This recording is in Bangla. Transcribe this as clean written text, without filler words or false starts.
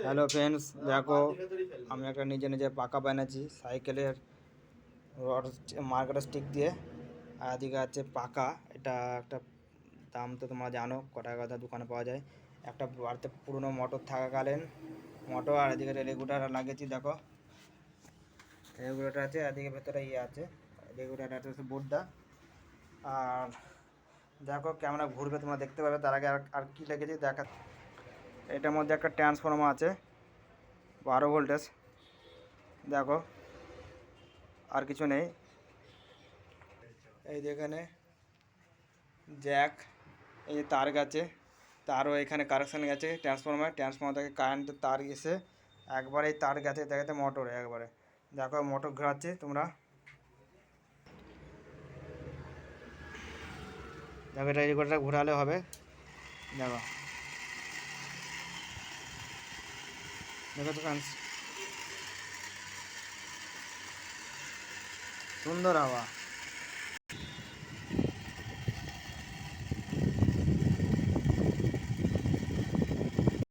হ্যালো ফ্রেন্ডস, দেখো আমি একটা নিজে নিজে পাকা বানিয়েছি সাইকেলের রড মার্কার স্টিক দিয়ে। আর এদিকে আছে পাকা। এটা একটা দাম তো তোমরা জানো কটা কথা দোকানে পাওয়া যায়। একটা বাড়িতে পুরনো মোটর থাকাকালীন মোটর, আর এদিকে রেগুলেটর লাগিয়েছি। দেখো রেগুলেটর আছে, এদিকে ভেতরে ইয়ে আছে রেগুলেটর আছে বোর্ডটা। আর দেখো ক্যামেরা ঘুরবে, তোমরা দেখতে পাবে। তার আগে আর কি লেগেছে দেখা। এটার মধ্যে একটা ট্রান্সফর্মার আছে 12 ভোল্টেজ। দেখো আর কিছু নেই। এই যে এখানে জ্যাক, এই যে তার গেছে, তারও এখানে কারেকশান গেছে। ট্রান্সফর্মার থেকে কারেন্টের তার গেছে একবারে, এই তার গেছে দেখাতে মোটরে একবারে। দেখো মোটর ঘোরাচ্ছে তোমরা, দেখো এটা রেগুলেটর ঘোরালে হবে। দেখো দেখো তো ফ্রেন্ডস, সুন্দর হাওয়া।